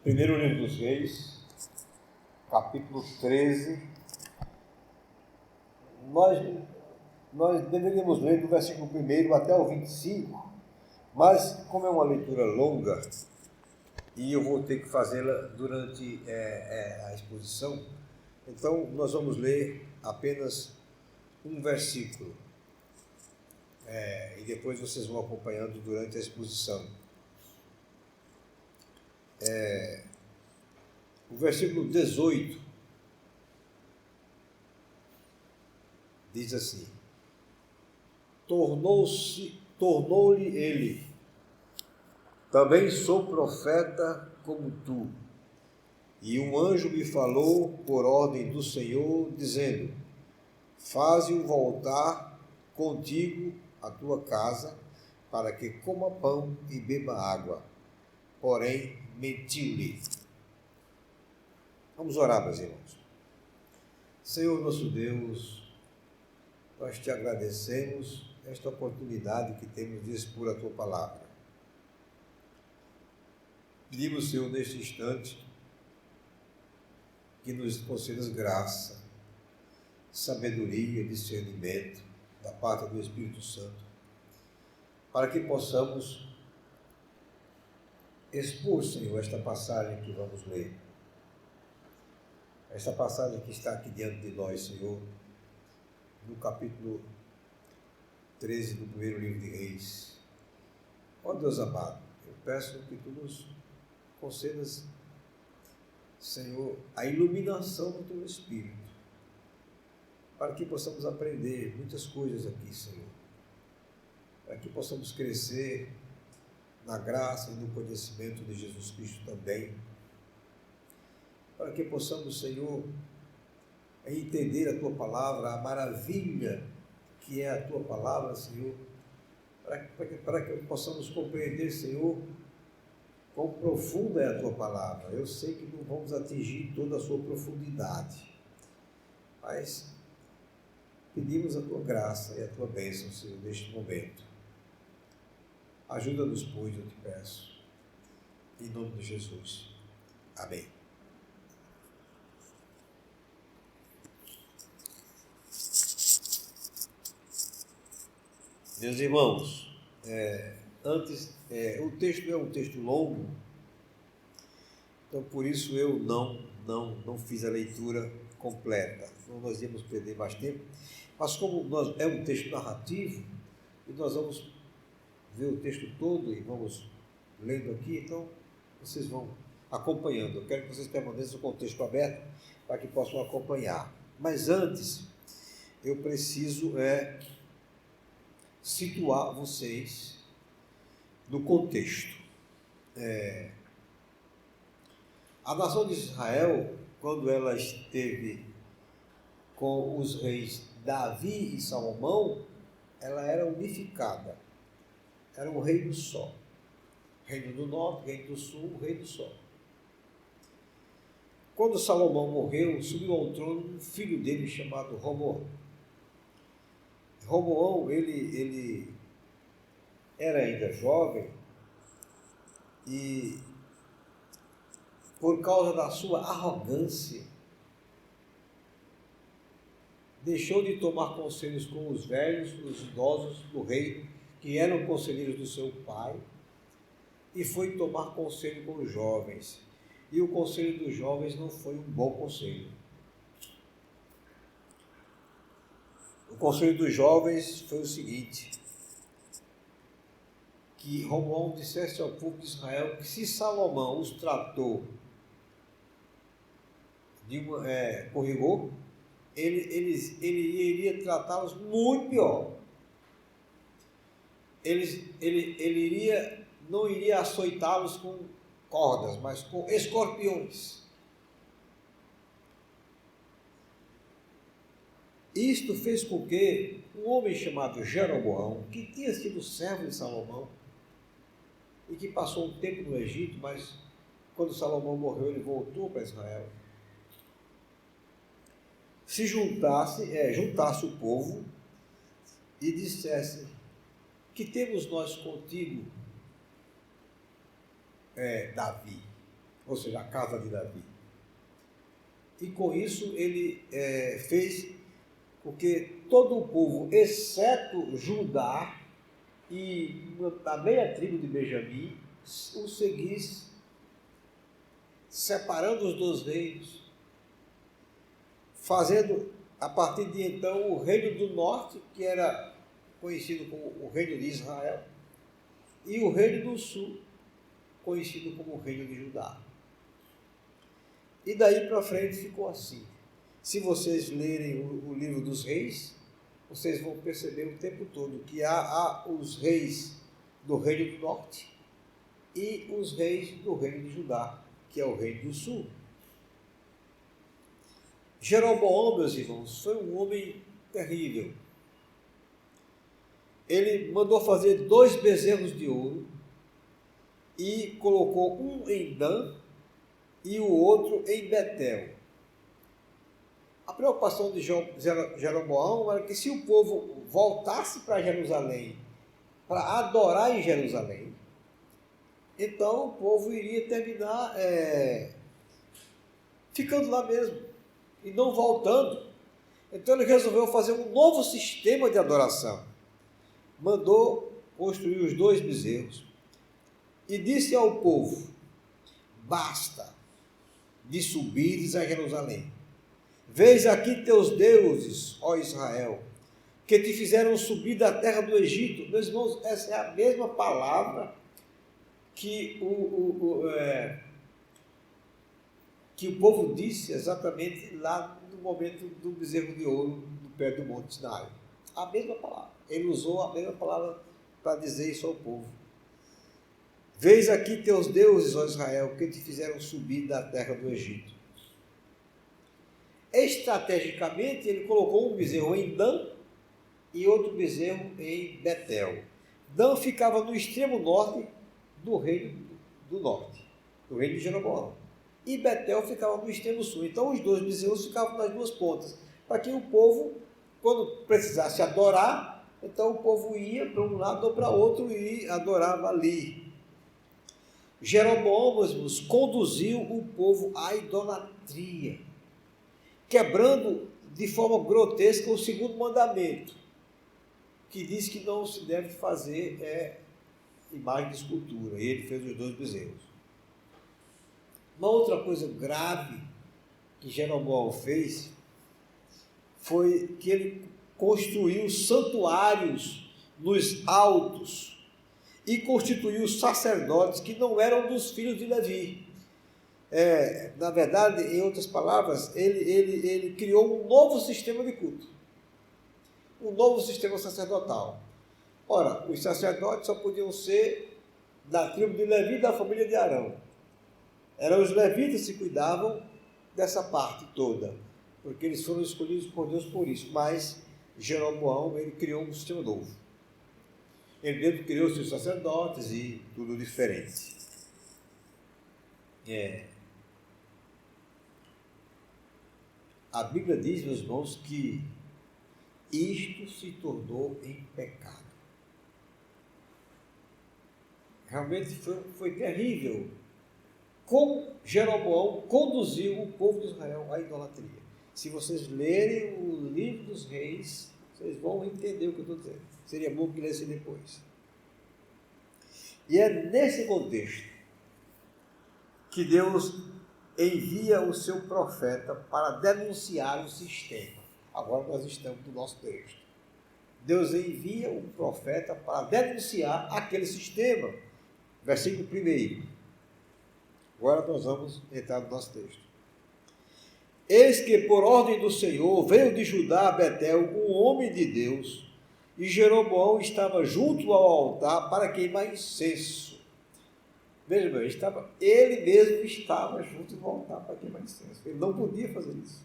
Primeiro livro dos Reis, capítulo 13. Nós deveríamos ler do versículo 1 até o 25, mas como é uma leitura longa e eu vou ter que fazê-la durante a exposição, então nós vamos ler apenas um versículo e depois vocês vão acompanhando durante a exposição. O versículo 18 diz assim: tornou-lhe ele: também sou profeta como tu, e um anjo me falou por ordem do Senhor, dizendo: faze-o voltar contigo à tua casa, para que coma pão e beba água. Porém, mentiu-lhe. Vamos orar, meus irmãos. Senhor nosso Deus, nós te agradecemos esta oportunidade que temos de expor a tua palavra. Pedimos, Senhor, neste instante, que nos concedas graça, sabedoria, discernimento da parte do Espírito Santo, para que possamos expor, Senhor, esta passagem que vamos ler. Esta passagem que está aqui diante de nós, Senhor, no capítulo 13 do primeiro livro de Reis. Ó Deus amado, eu peço que tu nos concedas, Senhor, a iluminação do teu Espírito, para que possamos aprender muitas coisas aqui, Senhor, para que possamos crescer na graça e no conhecimento de Jesus Cristo também, para que possamos, Senhor, entender a tua palavra, a maravilha que é a tua palavra, Senhor, para que possamos compreender, Senhor, quão profunda é a tua palavra. Eu sei que não vamos atingir toda a sua profundidade, mas pedimos a tua graça e a tua bênção, Senhor, neste momento. Ajuda-nos, pois, eu te peço, em nome de Jesus. Amém. Meus irmãos, o texto é um texto longo, então por isso eu não fiz a leitura completa, então nós íamos perder mais tempo, mas como é um texto narrativo, e nós vamos ver o texto todo e vamos lendo aqui, então vocês vão acompanhando. Eu quero que vocês permaneçam com o texto aberto para que possam acompanhar. Mas antes, eu preciso situar vocês no contexto. A nação de Israel, quando ela esteve com os reis Davi e Salomão, ela era unificada. Era um reino só. Reino do norte, reino do sul, reino só. Quando Salomão morreu, subiu ao trono um filho dele chamado Roboão. Roboão, ele era ainda jovem e, por causa da sua arrogância, deixou de tomar conselhos com os velhos, os idosos do reino, que eram conselheiros do seu pai, e foi tomar conselho com os jovens. E o conselho dos jovens não foi um bom conselho. O conselho dos jovens foi o seguinte: que Roboão dissesse ao povo de Israel que se Salomão os tratou com rigor, ele iria tratá-los muito pior. Ele não iria açoitá-los com cordas, mas com escorpiões. Isto fez com que um homem chamado Jeroboão, que tinha sido servo de Salomão e que passou um tempo no Egito, mas quando Salomão morreu ele voltou para Israel, se juntasse o povo e dissesse: que temos nós contigo, Davi? ou seja, a casa de Davi. E com isso ele fez com que todo o povo, exceto Judá e a meia tribo de Benjamim, o seguisse, separando os dois reinos, fazendo a partir de então o reino do norte, que era conhecido como o reino de Israel, e o reino do sul, conhecido como o reino de Judá. E daí para frente ficou assim. Se vocês lerem o livro dos reis, vocês vão perceber o tempo todo que há os reis do reino do norte e os reis do reino de Judá, que é o reino do sul. Jeroboão, meus irmãos, foi um homem terrível. Ele mandou fazer 2 bezerros de ouro e colocou um em Dan e o outro em Betel. A preocupação de Jeroboão era que se o povo voltasse para Jerusalém, para adorar em Jerusalém, então o povo iria terminar ficando lá mesmo e não voltando. Então ele resolveu fazer um novo sistema de adoração. Mandou construir os 2 bezerros e disse ao povo: basta de subires a Jerusalém. Vês aqui teus deuses, ó Israel, que te fizeram subir da terra do Egito. Meus irmãos, essa é a mesma palavra que o povo disse exatamente lá no momento do bezerro de ouro, do pé do Monte Sinai. A mesma palavra. Ele usou a mesma palavra para dizer isso ao povo. Vês aqui teus deuses, ó Israel, que te fizeram subir da terra do Egito. Estrategicamente, ele colocou um bezerro em Dan e outro bezerro em Betel. Dan ficava no extremo norte do reino do norte, do reino de Jeroboão. E Betel ficava no extremo sul. Então, os 2 bezerros ficavam nas 2 pontas, para que o povo, quando precisasse adorar, então o povo ia para um lado ou para outro e adorava ali. Jeroboão, meus irmãos, conduziu o povo à idolatria, quebrando de forma grotesca o 2º mandamento, que diz que não se deve fazer imagem de escultura, e ele fez os 2 bezerros. Uma outra coisa grave que Jeroboão fez foi que ele construiu santuários nos altos e constituiu sacerdotes que não eram dos filhos de Levi. Na verdade, em outras palavras, ele criou um novo sistema de culto, um novo sistema sacerdotal. Ora, os sacerdotes só podiam ser da tribo de Levi e da família de Arão. Eram os levitas que cuidavam dessa parte toda, porque eles foram escolhidos por Deus por isso. Mas Jeroboão, ele criou um sistema novo. Ele mesmo criou seus sacerdotes e tudo diferente. A Bíblia diz, meus irmãos, que isto se tornou em pecado. Realmente foi terrível como Jeroboão conduziu o povo de Israel à idolatria. Se vocês lerem o livro dos reis, vocês vão entender o que eu estou dizendo. Seria bom que lessem depois. E é nesse contexto que Deus envia o seu profeta para denunciar o sistema. Agora nós estamos no nosso texto. Deus envia o profeta para denunciar aquele sistema. Versículo 1. Agora nós vamos entrar no nosso texto. Eis que por ordem do Senhor veio de Judá a Betel um homem de Deus, e Jeroboão estava junto ao altar para queimar incenso. Veja bem, ele mesmo estava junto ao altar para queimar incenso. Ele não podia fazer isso.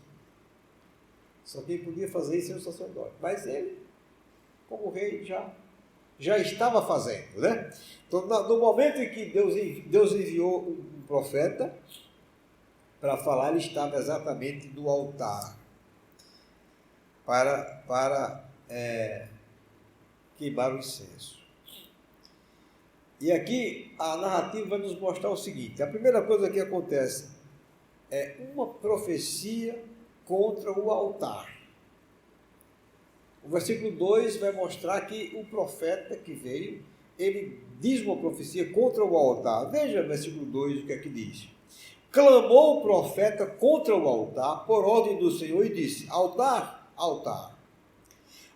Só quem podia fazer isso era o sacerdote. Mas ele, como rei, já estava fazendo, né? Então, no momento em que Deus enviou um profeta para falar, ele estava exatamente no altar para queimar o incenso. E aqui a narrativa vai nos mostrar o seguinte: a primeira coisa que acontece é uma profecia contra o altar. O versículo 2 vai mostrar que o profeta que veio, ele diz uma profecia contra o altar. Veja o versículo 2, o que é que diz. Clamou o profeta contra o altar, por ordem do Senhor, e disse: altar, altar.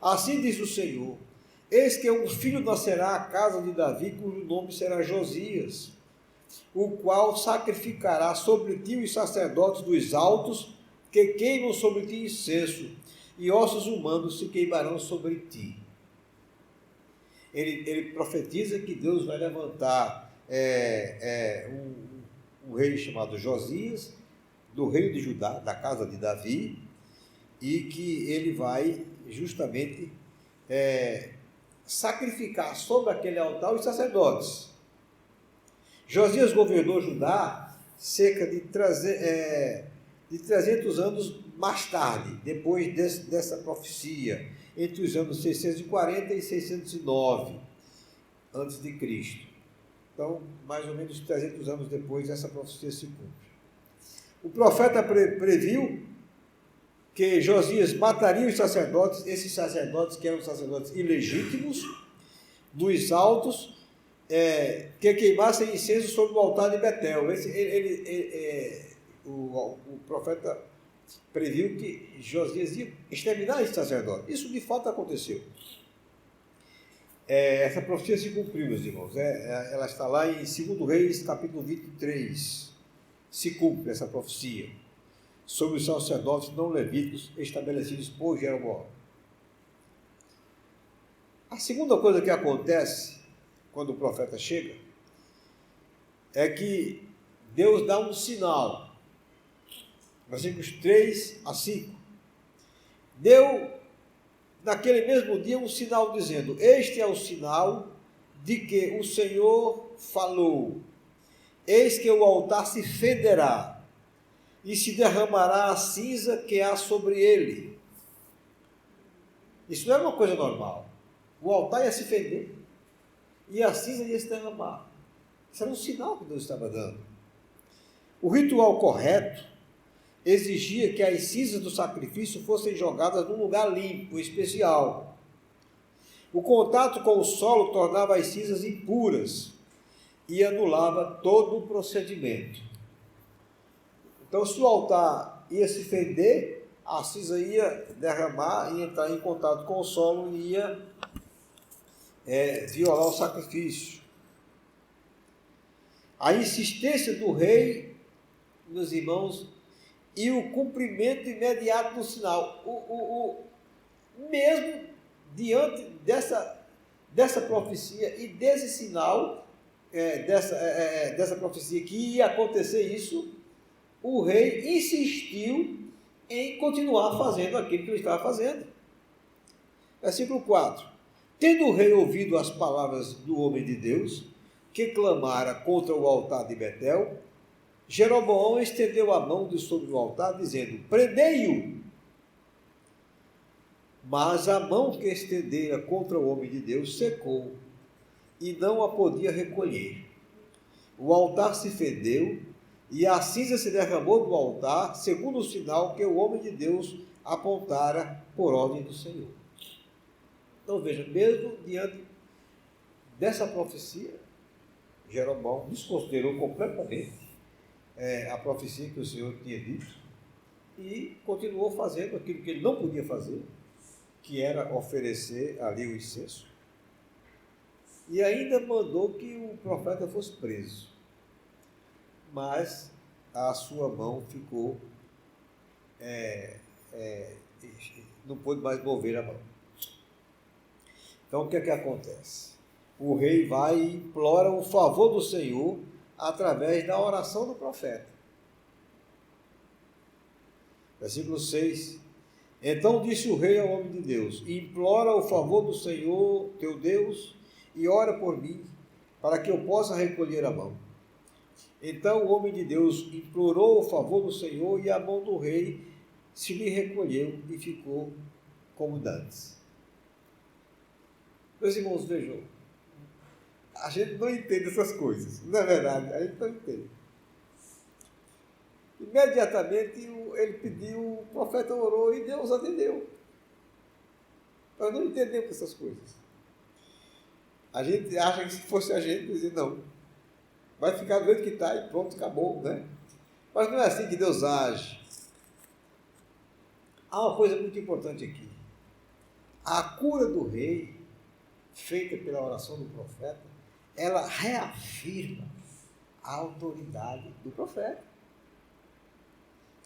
Assim diz o Senhor: eis que um filho nascerá à casa de Davi, cujo nome será Josias, o qual sacrificará sobre ti os sacerdotes dos altos, que queimam sobre ti incenso, e ossos humanos se queimarão sobre ti. Ele profetiza que Deus vai levantar um rei chamado Josias, do reino de Judá, da casa de Davi, e que ele vai justamente sacrificar sobre aquele altar os sacerdotes. Josias governou Judá cerca de 300 anos mais tarde, depois dessa profecia, entre os anos 640 e 609 a.C. Então, mais ou menos 300 anos depois, essa profecia se cumpre. O profeta previu que Josias mataria os sacerdotes, esses sacerdotes que eram sacerdotes ilegítimos, dos altos, que queimassem incenso sobre o altar de Betel. O profeta previu que Josias ia exterminar esse sacerdote. Isso de fato aconteceu. Essa profecia se cumpriu, meus irmãos. Ela está lá em 2 Reis, capítulo 23. Se cumpre essa profecia sobre os sacerdotes não levíticos estabelecidos por Jeroboão. A segunda coisa que acontece quando o profeta chega é que Deus dá um sinal. Versículos 3 a 5. Deu, naquele mesmo dia, um sinal dizendo: este é o sinal de que o Senhor falou. Eis que o altar se fenderá, e se derramará a cinza que há sobre ele. Isso não é uma coisa normal. O altar ia se fender, e a cinza ia se derramar. Isso era um sinal que Deus estava dando. O ritual correto exigia que as cinzas do sacrifício fossem jogadas num lugar limpo, especial. O contato com o solo tornava as cinzas impuras e anulava todo o procedimento. Então, se o altar ia se fender, a cinza ia derramar, ia entrar em contato com o solo e ia violar o sacrifício. A insistência do rei, meus irmãos, e o cumprimento imediato do sinal. Mesmo diante dessa profecia e desse sinal, dessa profecia que ia acontecer isso, o rei insistiu em continuar fazendo aquilo que ele estava fazendo. Versículo 4. Tendo o rei ouvido as palavras do homem de Deus, que clamara contra o altar de Betel, Jeroboão estendeu a mão de sobre o altar, dizendo: prendei-o. Mas a mão que estendera contra o homem de Deus secou, e não a podia recolher. O altar se fendeu, e a cinza se derramou do altar, segundo o sinal que o homem de Deus apontara por ordem do Senhor. Então veja, mesmo diante dessa profecia, Jeroboão desconsiderou completamente a profecia que o Senhor tinha dito e continuou fazendo aquilo que ele não podia fazer, que era oferecer ali o incenso, e ainda mandou que o profeta fosse preso, mas a sua mão ficou, não pôde mais mover a mão. Então o que é que acontece? O rei vai e implora o favor do Senhor através da oração do profeta. Versículo 6. Então disse o rei ao homem de Deus: implora o favor do Senhor teu Deus e ora por mim, para que eu possa recolher a mão. Então o homem de Deus implorou o favor do Senhor, e a mão do rei se lhe recolheu e ficou como dantes. Meus irmãos, vejam, A gente não entende essas coisas, não é verdade? A gente não entende. Imediatamente ele pediu, o profeta orou e Deus atendeu. Nós não entendemos essas coisas. A gente acha que se fosse a gente, dizia, não, vai ficar do jeito que está e pronto, acabou, né? Mas não é assim que Deus age. Há uma coisa muito importante aqui. A cura do rei, feita pela oração do profeta, ela reafirma a autoridade do profeta.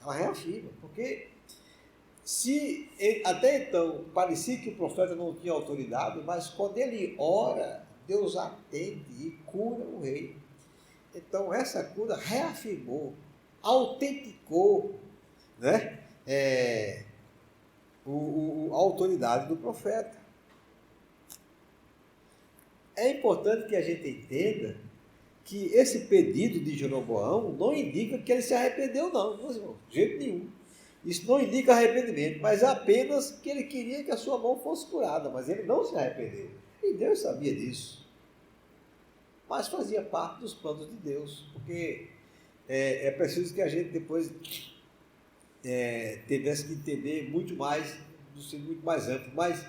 Ela reafirma, porque se até então parecia que o profeta não tinha autoridade, mas quando ele ora, Deus atende e cura o rei. Então essa cura reafirmou, autenticou, né? A autoridade do profeta. É importante que a gente entenda que esse pedido de Jeroboão não indica que ele se arrependeu, não, meus irmãos, de jeito nenhum. Isso não indica arrependimento, mas apenas que ele queria que a sua mão fosse curada, mas ele não se arrependeu. E Deus sabia disso. Mas fazia parte dos planos de Deus, porque é preciso que a gente depois tivesse que entender muito mais, do sentido muito mais amplo. Mas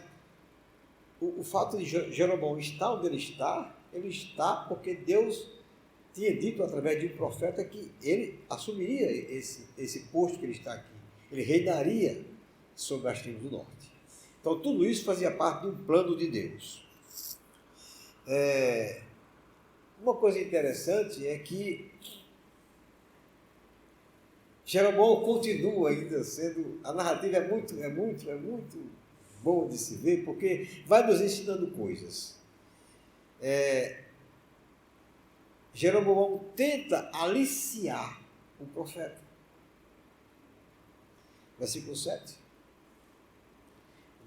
o fato de Jeroboão estar onde ele está porque Deus tinha dito através de um profeta que ele assumiria esse posto que ele está aqui. Ele reinaria sobre as tribos do norte. Então tudo isso fazia parte de um plano de Deus. Uma coisa interessante é que Jeroboão continua ainda sendo... A narrativa é muito bom de se ver, porque vai nos ensinando coisas. Jeroboão tenta aliciar o profeta. Versículo 7.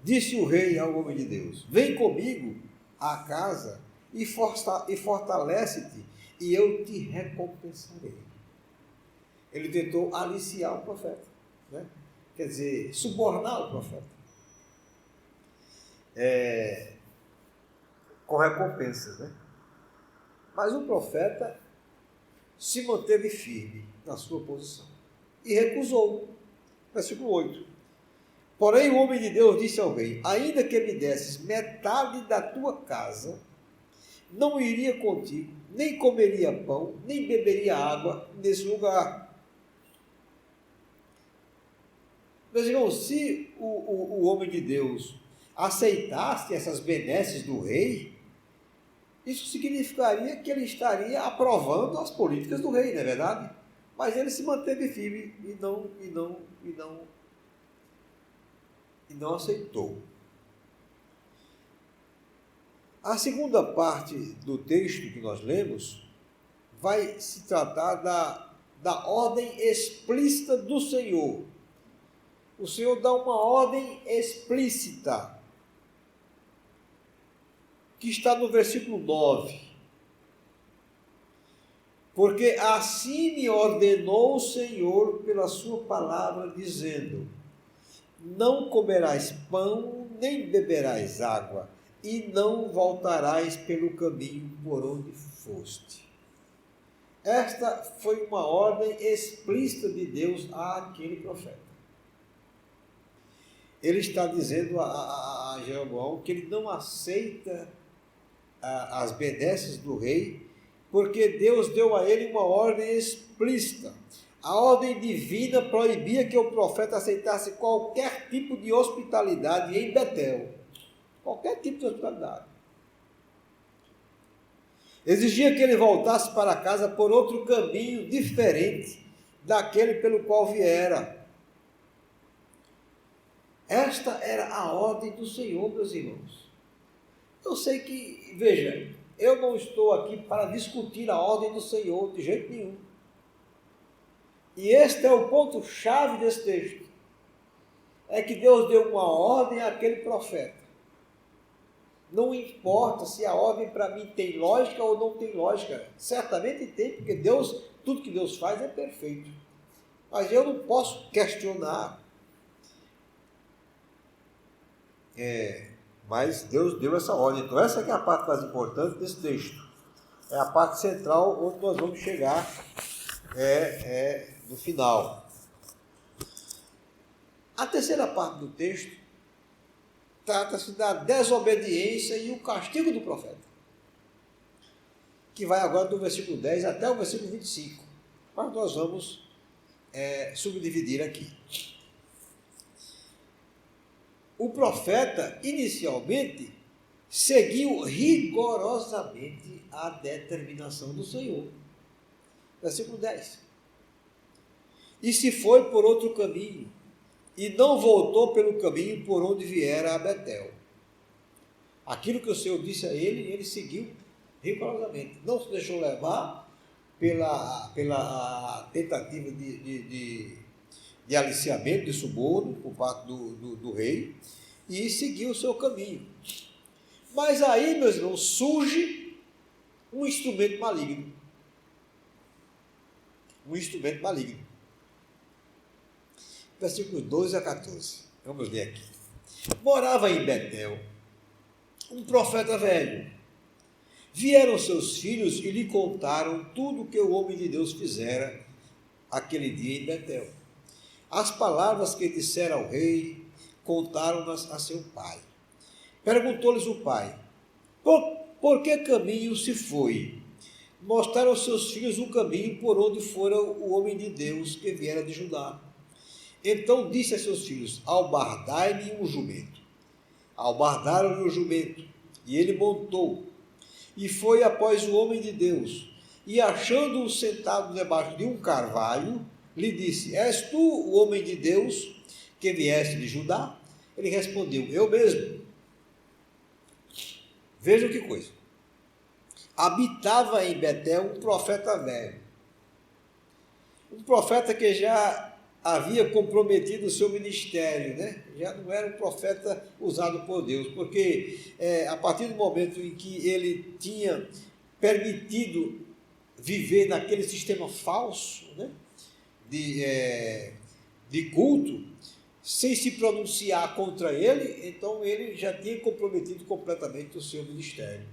Disse o rei ao homem de Deus: vem comigo à casa e fortalece-te, e eu te recompensarei. Ele tentou aliciar o profeta, né? Quer dizer, subornar o profeta. Com recompensas, né? Mas o profeta se manteve firme na sua posição e recusou. Versículo 8. Porém o homem de Deus disse ao rei: ainda que me desses metade da tua casa, não iria contigo, nem comeria pão, nem beberia água nesse lugar. Meus irmãos, se o homem de Deus aceitasse essas benesses do rei, isso significaria que ele estaria aprovando as políticas do rei, não é verdade? Mas ele se manteve firme e não aceitou. A segunda parte do texto que nós lemos vai se tratar da ordem explícita do Senhor. O Senhor dá uma ordem explícita, que está no versículo 9. Porque assim me ordenou o Senhor pela sua palavra, dizendo: não comerás pão, nem beberás água, e não voltarás pelo caminho por onde foste. Esta foi uma ordem explícita de Deus àquele profeta. Ele está dizendo a Jeroboão que ele não aceita as benesses do rei, porque Deus deu a ele uma ordem explícita. A ordem divina proibia que o profeta aceitasse qualquer tipo de hospitalidade em Betel. Qualquer tipo de hospitalidade. Exigia que ele voltasse para casa por outro caminho diferente daquele pelo qual viera. Esta era a ordem do Senhor, meus irmãos. Eu sei que, veja, eu não estou aqui para discutir a ordem do Senhor de jeito nenhum. E este é o ponto-chave desse texto. É que Deus deu uma ordem àquele profeta. Não importa se a ordem para mim tem lógica ou não tem lógica. Certamente tem, porque Deus, tudo que Deus faz é perfeito. Mas eu não posso questionar. Mas Deus deu essa ordem. Então essa é a parte mais importante desse texto. é a parte central onde nós vamos chegar no final. A terceira parte do texto trata-se da desobediência e o castigo do profeta, que vai agora do versículo 10 até o versículo 25. Mas nós vamos subdividir aqui. O profeta, inicialmente, seguiu rigorosamente a determinação do Senhor. Versículo 10. E se foi por outro caminho, e não voltou pelo caminho por onde viera a Betel. Aquilo que o Senhor disse a ele, ele seguiu rigorosamente. Não se deixou levar pela tentativa de aliciamento, de suborno por parte do rei, e seguiu o seu caminho. Mas aí, meus irmãos, surge um instrumento maligno. Um instrumento maligno. Versículos 12 a 14. Vamos ler aqui. Morava em Betel um profeta velho. Vieram seus filhos e lhe contaram tudo o que o homem de Deus fizera aquele dia em Betel. As palavras que dissera ao rei, contaram-nas a seu pai. Perguntou-lhes o pai, por que caminho se foi? Mostraram aos seus filhos o caminho por onde fora o homem de Deus que viera de Judá. Então disse a seus filhos, albardai-me um jumento. Albardaram-lhe o jumento, e ele montou, e foi após o homem de Deus, e achando-o sentado debaixo de um carvalho, lhe disse, és tu o homem de Deus que vieste de Judá? Ele respondeu, eu mesmo. Vejam que coisa. Habitava em Betel um profeta velho. Um profeta que já havia comprometido o seu ministério, né? Já não era um profeta usado por Deus, porque a partir do momento em que ele tinha permitido viver naquele sistema falso, né? de culto, sem se pronunciar contra ele, então ele já tinha comprometido completamente o seu ministério.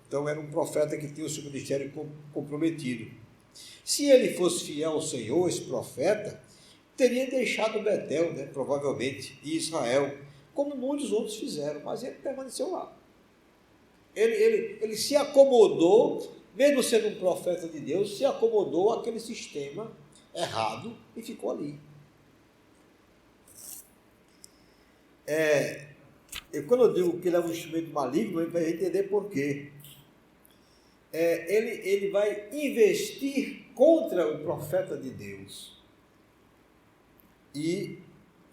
Então era um profeta que tinha o seu ministério comprometido. Se ele fosse fiel ao Senhor, esse profeta, teria deixado Betel, né, provavelmente, e Israel, como muitos outros fizeram, mas ele permaneceu lá. Ele se acomodou, mesmo sendo um profeta de Deus, se acomodou àquele sistema errado e ficou ali. Quando eu digo que ele é um instrumento maligno, a gente vai entender por quê. Ele vai investir contra o profeta de Deus e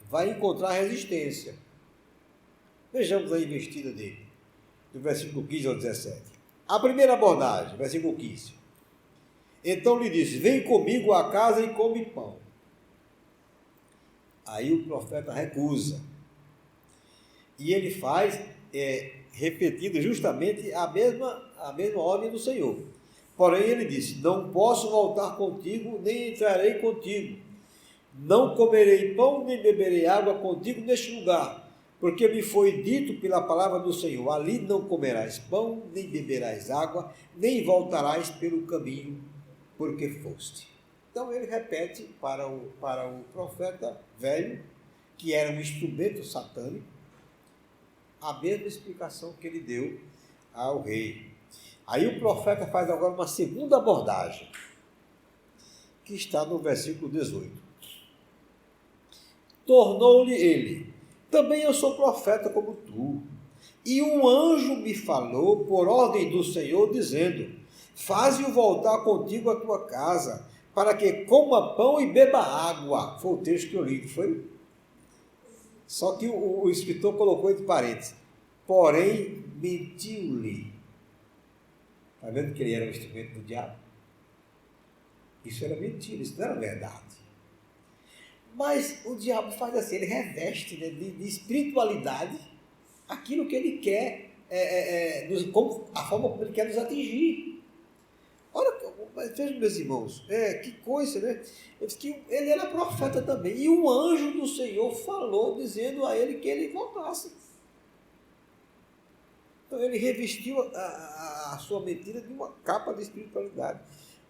vai encontrar resistência. Vejamos a investida dele, do versículo 15 ao 17. A primeira abordagem, versículo 15. Então lhe disse, vem comigo à casa e come pão. Aí o profeta recusa. E ele faz, repetindo justamente a mesma ordem do Senhor. Porém ele disse, não posso voltar contigo, nem entrarei contigo. Não comerei pão, nem beberei água contigo neste lugar, porque me foi dito pela palavra do Senhor, ali não comerás pão, nem beberás água, nem voltarás pelo caminho porque foste. Então ele repete para o profeta velho, que era um instrumento satânico, a mesma explicação que ele deu ao rei. Aí o profeta faz agora uma segunda abordagem, que está no versículo 18. Tornou-lhe ele, também eu sou profeta como tu, e um anjo me falou por ordem do Senhor, dizendo, faze-o voltar contigo à tua casa, para que coma pão e beba água. Foi o texto que eu li, foi? Só que o escritor colocou entre parênteses, porém mentiu-lhe. Está vendo que ele era um instrumento do diabo? Isso era mentira, isso não era verdade. Mas o diabo faz assim, ele reveste, né, de espiritualidade aquilo que ele quer, a forma como ele quer nos atingir. Olha, vejam, meus irmãos, que coisa, né? Ele era profeta também, e um anjo do Senhor falou, dizendo a ele que ele voltasse. ele revestiu a sua mentira de uma capa de espiritualidade.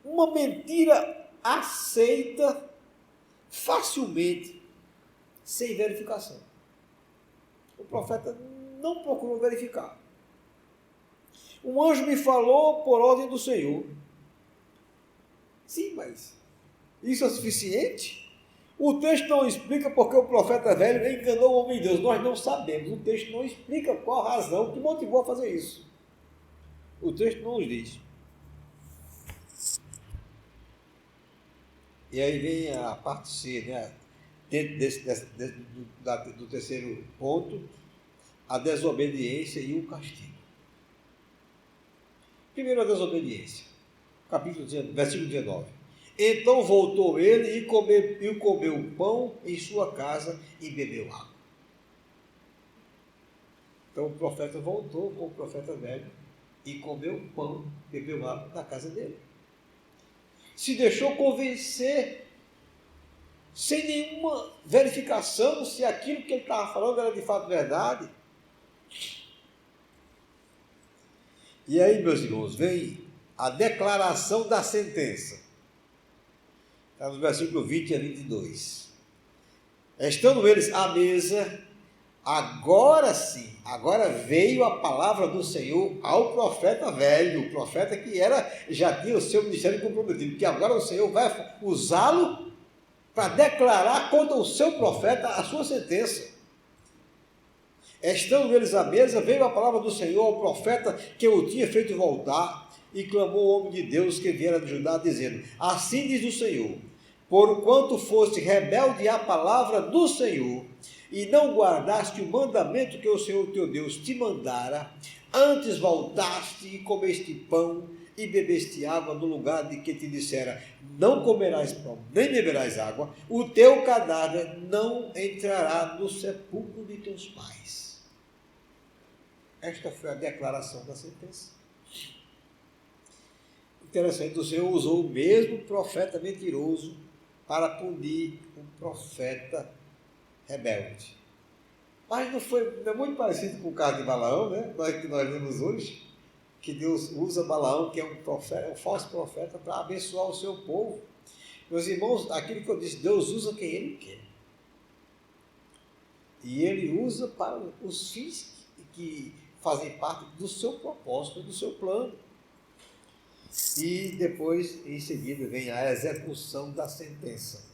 Uma mentira aceita facilmente, sem verificação. O profeta não procurou verificar. Um anjo me falou por ordem do Senhor. Sim, mas isso é suficiente? O texto não explica porque o profeta velho enganou o homem de Deus. Nós não sabemos. O texto não explica qual a razão que motivou a fazer isso. O texto não nos diz. E aí vem a parte C, né? Dentro do terceiro ponto, a desobediência e o castigo. Primeiro, a desobediência. Versículo 19. Então voltou ele e comeu pão em sua casa e bebeu água. Então o profeta voltou com o profeta velho e comeu pão, bebeu água na casa dele. Se deixou convencer, sem nenhuma verificação se aquilo que ele estava falando era de fato verdade. E aí, meus irmãos, vem a declaração da sentença. Está no versículo 20 a 22. Estando eles à mesa, agora sim, agora veio a palavra do Senhor ao profeta velho, o profeta que já tinha o seu ministério comprometido, que agora o Senhor vai usá-lo para declarar contra o seu profeta a sua sentença. Estando eles à mesa, veio a palavra do Senhor ao profeta que o tinha feito voltar, e clamou o homem de Deus que viera de Judá, dizendo: assim diz o Senhor, porquanto foste rebelde à palavra do Senhor, e não guardaste o mandamento que o Senhor teu Deus te mandara, antes voltaste e comeste pão e bebeste água no lugar de que te dissera: não comerás pão, nem beberás água, o teu cadáver não entrará no sepulcro de teus pais. Esta foi a declaração da sentença. Interessante, o Senhor usou o mesmo profeta mentiroso para punir um profeta rebelde. Mas não é muito parecido com o caso de Balaão, né? Que nós vemos hoje, que Deus usa Balaão, que é um falso profeta, para abençoar o seu povo. Meus irmãos, aquilo que eu disse, Deus usa quem Ele quer. E Ele usa para os fins que fazem parte do seu propósito, do seu plano. E depois, em seguida, vem a execução da sentença.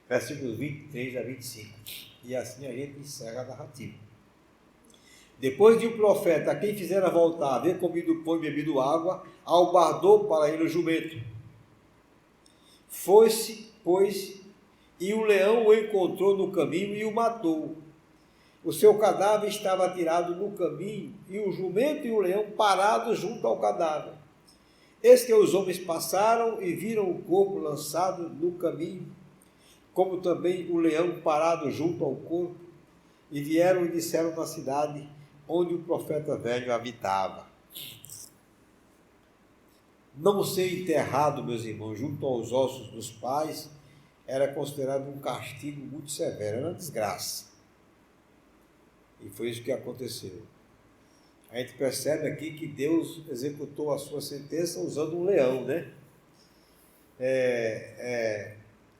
Versículos 23 a 25. E assim a gente encerra a narrativa. Depois de o profeta, a quem fizera voltar, haver comido pão e bebido água, albardou para ele o jumento. Foi-se, pois, e o leão o encontrou no caminho e o matou. O seu cadáver estava atirado no caminho, e o jumento e o leão parados junto ao cadáver. Eis que os homens passaram e viram o corpo lançado no caminho, como também o leão parado junto ao corpo, e vieram e disseram na cidade onde o profeta velho habitava: não ser enterrado, meus irmãos, junto aos ossos dos pais, era considerado um castigo muito severo, era uma desgraça. E foi isso que aconteceu. A gente percebe aqui que Deus executou a sua sentença usando um leão, né?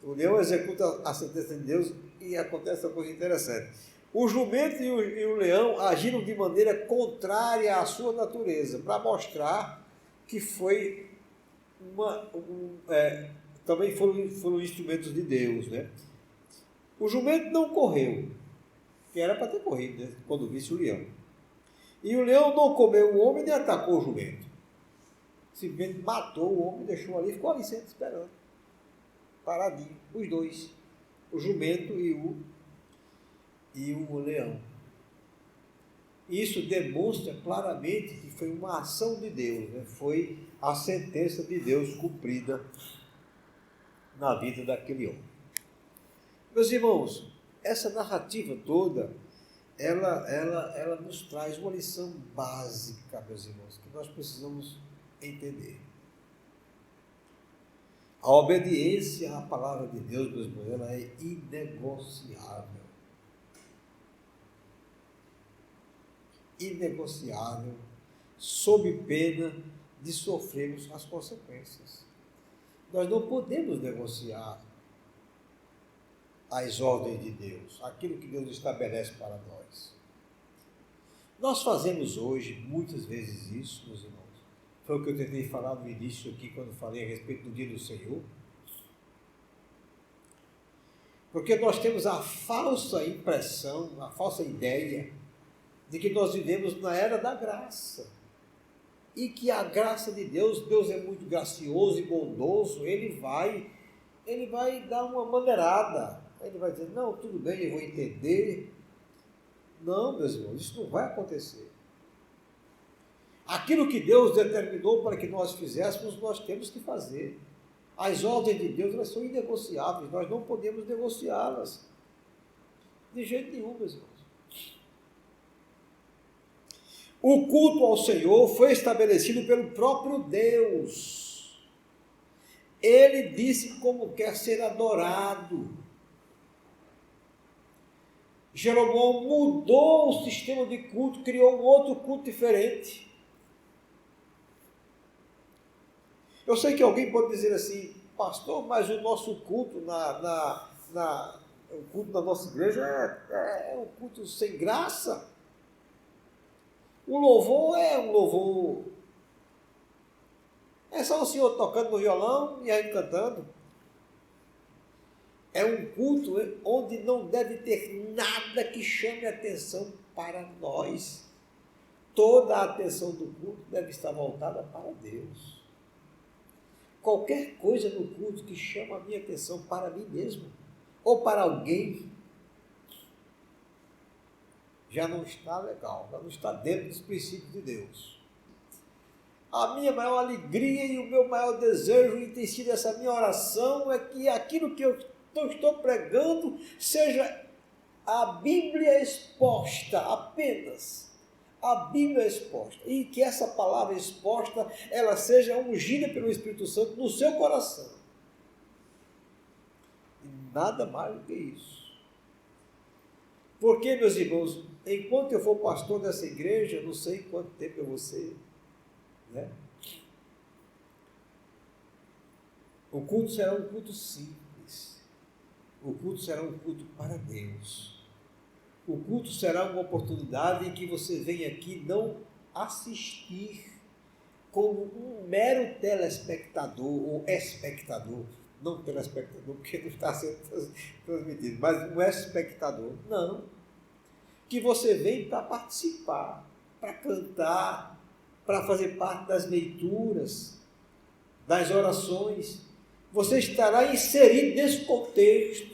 O leão executa a sentença de Deus e acontece uma coisa interessante. O jumento e o leão agiram de maneira contrária à sua natureza, para mostrar que foi também foram instrumentos de Deus, né? O jumento não correu, que era para ter corrido, né? Quando visse o leão. E o leão não comeu o homem nem atacou o jumento. Simplesmente matou o homem, deixou ali, ficou ali sempre esperando. Paradinho, os dois. O jumento e o leão. Isso demonstra claramente que foi uma ação de Deus, né? Foi a sentença de Deus cumprida na vida daquele homem. Meus irmãos, essa narrativa toda, ela nos traz uma lição básica, meus irmãos, que nós precisamos entender. A obediência à palavra de Deus, meus irmãos, ela é inegociável. inegociável, sob pena de sofrermos as consequências. Nós não podemos negociar as ordens de Deus, aquilo que Deus estabelece para nós. Nós fazemos hoje, muitas vezes isso, meus irmãos. Foi o que eu tentei falar no início aqui, quando falei a respeito do dia do Senhor. Porque nós temos a falsa impressão, a falsa ideia de que nós vivemos na era da graça. E que a graça de Deus, Deus é muito gracioso e bondoso, Ele vai dar uma maneirada. Ele vai dizer, não, tudo bem, eu vou entender. Não, meus irmãos, isso não vai acontecer. Aquilo que Deus determinou para que nós fizéssemos, nós temos que fazer. As ordens de Deus, elas são inegociáveis, nós não podemos negociá-las. De jeito nenhum, meus irmãos. O culto ao Senhor foi estabelecido pelo próprio Deus. Ele disse como quer ser adorado. Jeroboão mudou o sistema de culto, criou um outro culto diferente. Eu sei que alguém pode dizer assim, pastor, mas o nosso culto o culto da nossa igreja é um culto sem graça. O louvor é um louvor. É só o senhor tocando no violão e a gente cantando. É um culto onde não deve ter nada que chame atenção para nós. Toda a atenção do culto deve estar voltada para Deus. Qualquer coisa no culto que chama a minha atenção para mim mesmo, ou para alguém, já não está legal, já não está dentro dos princípios de Deus. A minha maior alegria e o meu maior desejo, e tem sido essa minha oração, é que aquilo que eu estou pregando seja a Bíblia exposta, apenas a Bíblia exposta, e que essa palavra exposta, ela seja ungida pelo Espírito Santo no seu coração. E nada mais do que isso. Porque, meus irmãos, enquanto eu for pastor dessa igreja, não sei quanto tempo eu vou ser, né? O culto será um culto simples. O culto será um culto para Deus. O culto será uma oportunidade em que você vem aqui não assistir como um mero telespectador ou espectador, não telespectador porque não está sendo transmitido, mas um espectador, não. Que você vem para participar, para cantar, para fazer parte das leituras, das orações. Você estará inserido nesse contexto.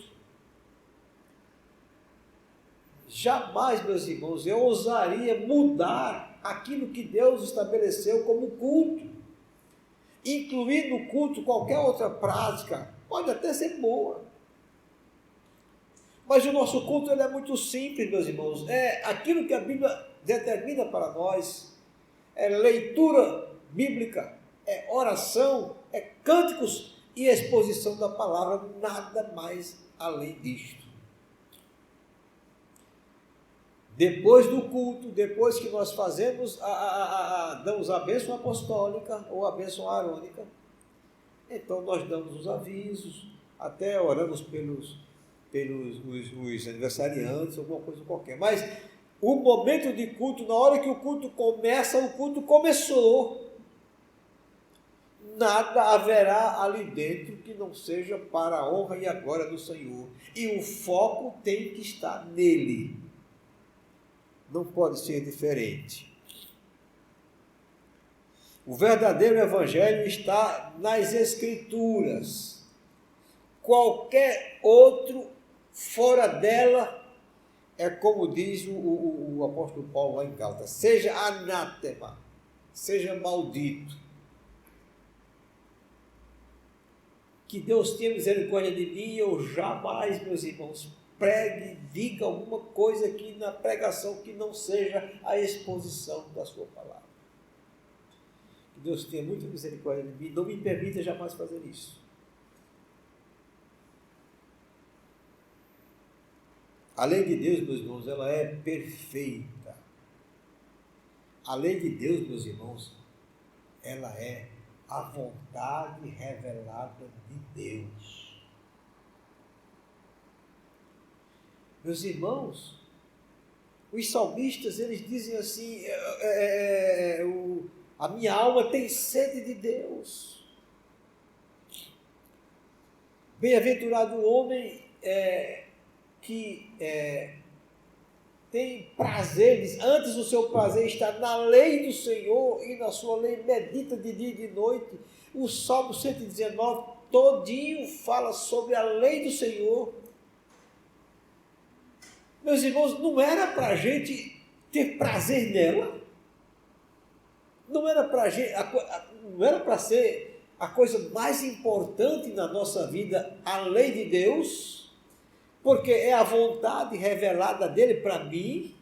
Jamais, meus irmãos, eu ousaria mudar aquilo que Deus estabeleceu como culto. Incluir no culto qualquer outra prática, pode até ser boa. Mas o nosso culto ele é muito simples, meus irmãos. É aquilo que a Bíblia determina para nós. É leitura bíblica, é oração, é cânticos e exposição da palavra, nada mais além disto. Depois do culto, depois que nós fazemos, damos a bênção apostólica ou a bênção arônica, então nós damos os avisos, até oramos pelos aniversariantes, alguma coisa qualquer. Mas o momento de culto, na hora que o culto começa, o culto começou. Nada haverá ali dentro que não seja para a honra e a glória do Senhor. E o foco tem que estar nele. Não pode ser diferente. O verdadeiro evangelho está nas Escrituras. Qualquer outro fora dela é como diz o apóstolo Paulo lá em Gálatas, seja anátema, seja maldito. Que Deus tenha misericórdia de mim, eu jamais, meus irmãos, pregue, diga alguma coisa aqui na pregação que não seja a exposição da sua palavra. Que Deus tenha muita misericórdia de mim, não me permita jamais fazer isso. A lei de Deus, meus irmãos, ela é perfeita. A lei de Deus, meus irmãos, ela é a vontade revelada de Deus. Meus irmãos, os salmistas, eles dizem assim, a minha alma tem sede de Deus. Bem-aventurado o homem que tem prazeres, antes o seu prazer está na lei do Senhor e na sua lei medita de dia e de noite. O Salmo 119 todinho fala sobre a lei do Senhor. Meus irmãos, não era para a gente ter prazer nela, não era para ser a coisa mais importante na nossa vida, a lei de Deus, porque é a vontade revelada dele para mim.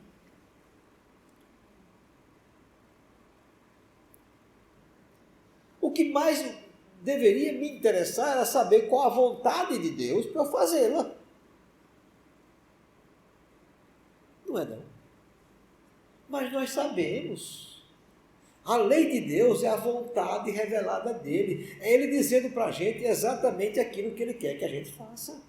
O que mais deveria me interessar era saber qual a vontade de Deus para eu fazê-la. Não é não? Mas nós sabemos. A lei de Deus é a vontade revelada dele. É ele dizendo para a gente exatamente aquilo que ele quer que a gente faça.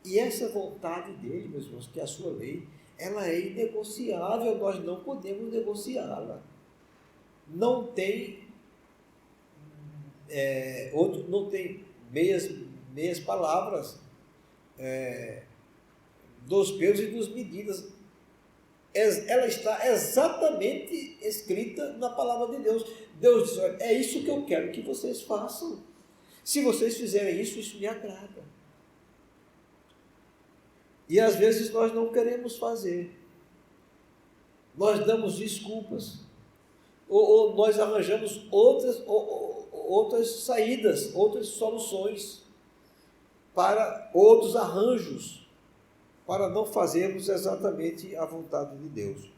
E essa vontade dele, meus irmãos, que é a sua lei, ela é inegociável, nós não podemos negociá-la. Não tem não tem meias palavras, dos pesos e das medidas. Ela está exatamente escrita na palavra de Deus. Deus diz, olha, é isso que eu quero que vocês façam. Se vocês fizerem isso, isso me agrada. E às vezes nós não queremos fazer. Nós damos desculpas. Ou nós arranjamos outras saídas, outras soluções, para outros arranjos, para não fazermos exatamente a vontade de Deus.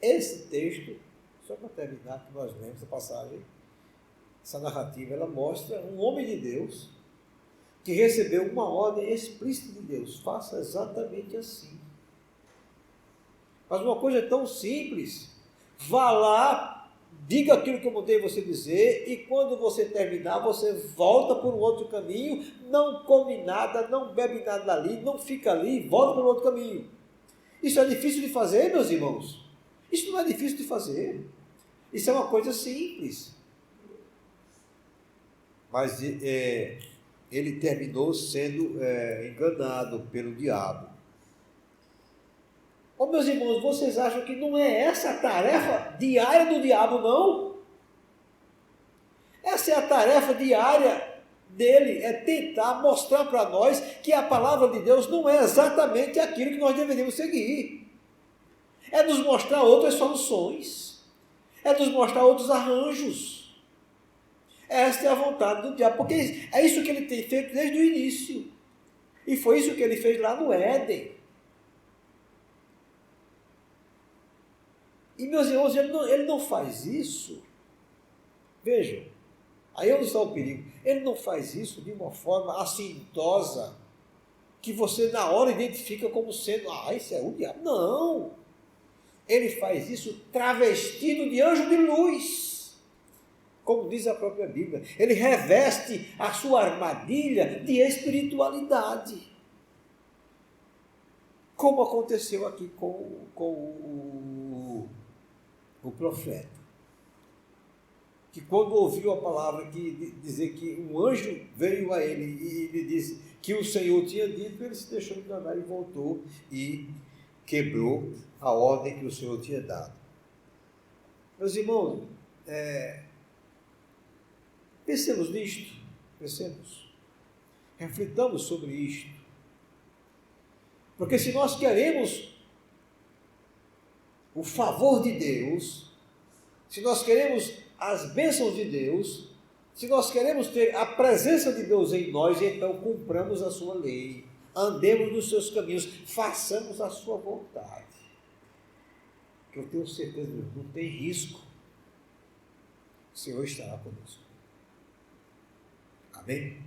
Esse texto, só para terminar, que nós lemos a passagem, essa narrativa, ela mostra um homem de Deus que recebeu uma ordem explícita de Deus, faça exatamente assim. Mas uma coisa tão simples, vá lá, diga aquilo que eu mandei você dizer, e quando você terminar, você volta por um outro caminho, não come nada, não bebe nada ali, não fica ali, volta por um outro caminho. Isso é difícil de fazer, meus irmãos? Isso não é difícil de fazer. Isso é uma coisa simples. Mas ele terminou sendo enganado pelo diabo. Ô, meus irmãos, vocês acham que não é essa a tarefa diária do diabo, não? Essa é a tarefa diária dele, é tentar mostrar para nós que a palavra de Deus não é exatamente aquilo que nós deveríamos seguir. É nos mostrar outras soluções, é nos mostrar outros arranjos. Esta é a vontade do diabo, porque é isso que ele tem feito desde o início. E foi isso que ele fez lá no Éden. E, meus irmãos, ele não faz isso. Vejam, aí onde está o perigo. Ele não faz isso de uma forma assintosa, que você na hora identifica como sendo, isso é o diabo. Não! Ele faz isso travestido de anjo de luz, como diz a própria Bíblia. Ele reveste a sua armadilha de espiritualidade, como aconteceu aqui com o profeta, que quando ouviu a palavra dizer que um anjo veio a ele e lhe disse que o Senhor tinha dito, ele se deixou enganar e voltou e quebrou a ordem que o Senhor tinha dado. Meus irmãos, pensemos nisto, reflitamos sobre isto, porque se nós queremos o favor de Deus, se nós queremos as bênçãos de Deus, se nós queremos ter a presença de Deus em nós, então cumpramos a sua lei, andemos nos seus caminhos, façamos a sua vontade, que eu tenho certeza, não tem risco, o Senhor estará conosco. Amém?